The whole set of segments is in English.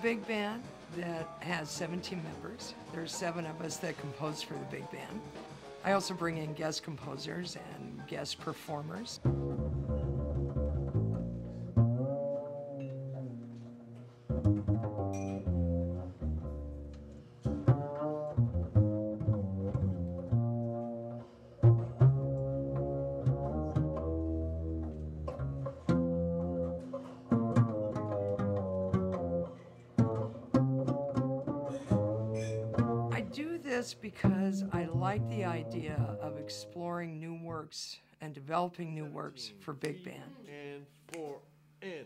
big band that has 17 members. There's 7 of us that compose for the big band. I also bring in guest composers and guest performers. Because I like the idea of exploring new works and developing new works for big band. And 4 and.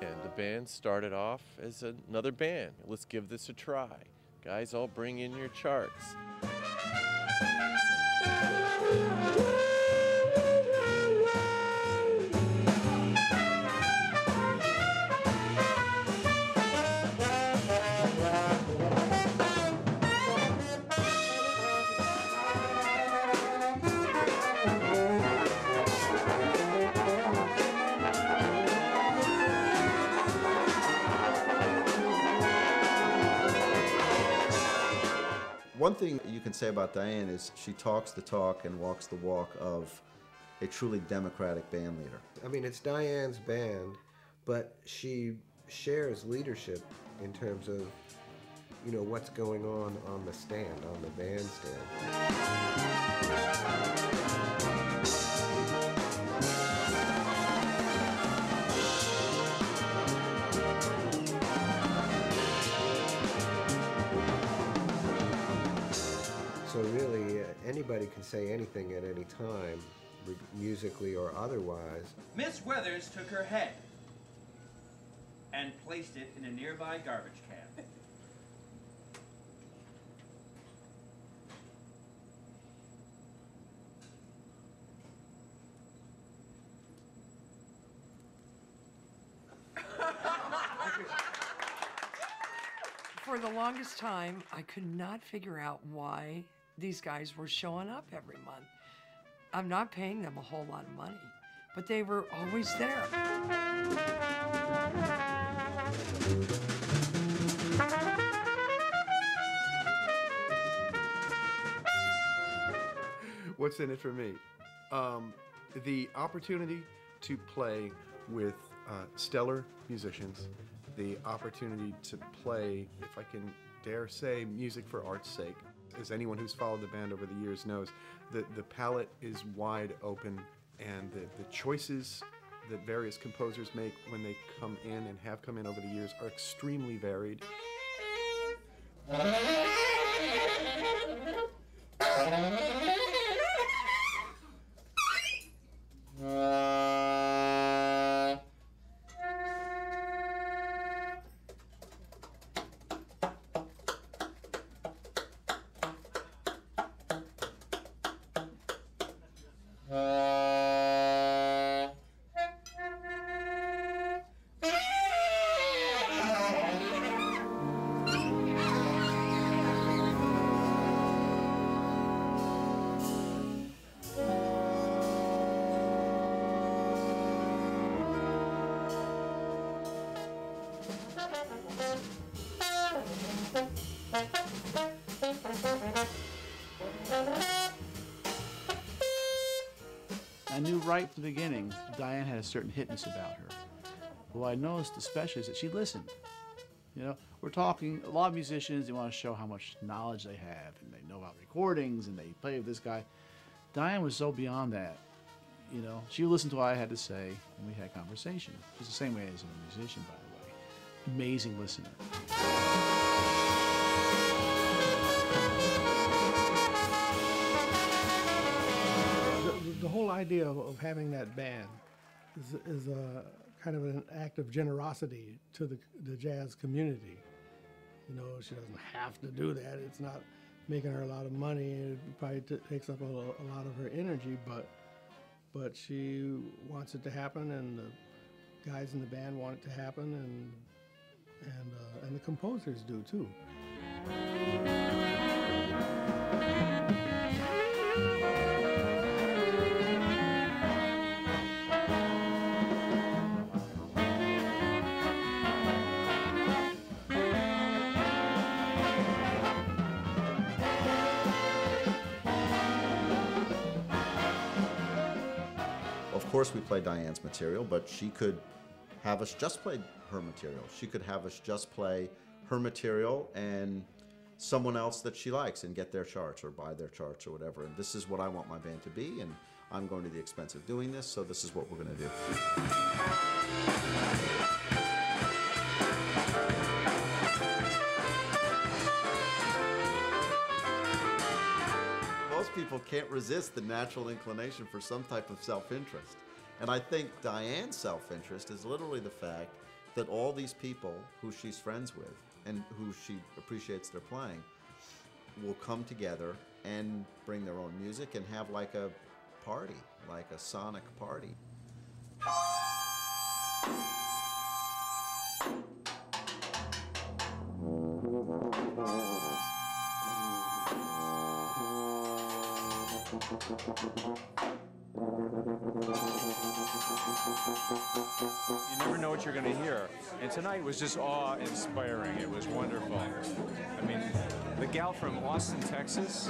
And the band started off as another band. Let's give this a try. Guys, all bring in your charts. One thing you can say about Diane is she talks the talk and walks the walk of a truly democratic band leader. I mean, it's Diane's band, but she shares leadership in terms of, you know, what's going on the stand, on the bandstand. So really, anybody can say anything at any time, musically or otherwise. Miss Weathers took her head and placed it in a nearby garbage can. For the longest time, I could not figure out why these guys were showing up every month. I'm not paying them a whole lot of money, but they were always there. What's in it for me? The opportunity to play with stellar musicians, the opportunity to play, if I can dare say, music for art's sake. As anyone who's followed the band over the years knows, the palette is wide open, and the choices that various composers make when they come in and have come in over the years are extremely varied. I knew right from the beginning Diane had a certain hitness about her. What I noticed especially is that she listened. You know, we're talking, a lot of musicians, they want to show how much knowledge they have, and they know about recordings, and they play with this guy. Diane was so beyond that. You know, she would listen to what I had to say, and we had conversation. She's the same way as a musician, by the way. Amazing listener. The whole idea of having that band is a kind of an act of generosity to the jazz community. You know, she doesn't have to do that. It's not making her a lot of money. It probably takes up a lot of her energy, but she wants it to happen, and the guys in the band want it to happen, and the composers do too. course, we play Diane's material, but she could have us just play her material. She could have us just play her material and someone else that she likes and get their charts or buy their charts or whatever. And this is what I want my band to be, and I'm going to the expense of doing this, so this is what we're going to do. Most people can't resist the natural inclination for some type of self-interest. And I think Diane's self-interest is literally the fact that all these people who she's friends with and who she appreciates their playing will come together and bring their own music and have like a party, like a sonic party. You never know what you're going to hear. And tonight was just awe-inspiring. It was wonderful. I mean, the gal from Austin, Texas.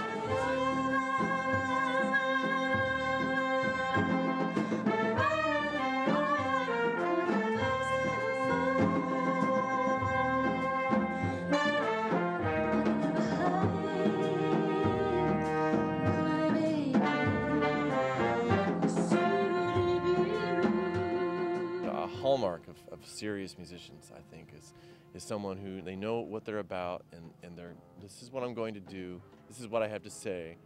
Hallmark of serious musicians, I think, is someone who they know what they're about, and this is what I'm going to do, this is what I have to say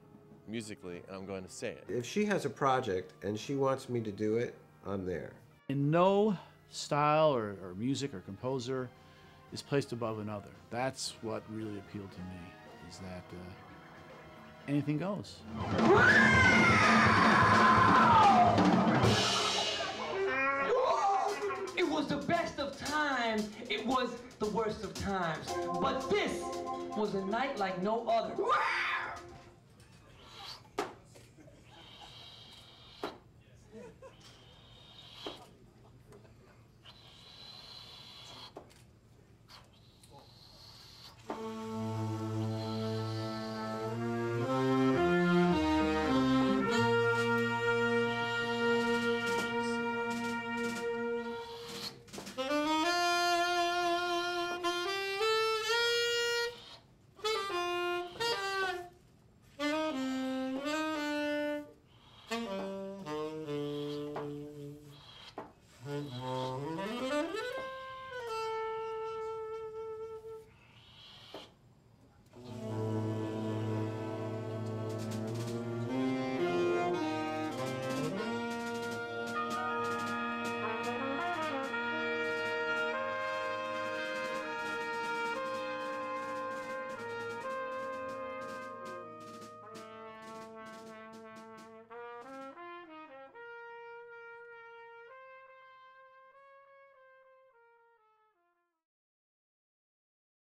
musically, and I'm going to say it. If she has a project and she wants me to do it, I'm there. And no style or music or composer is placed above another. That's what really appealed to me, is that anything goes. It was the best of times, it was the worst of times. But this was a night like no other.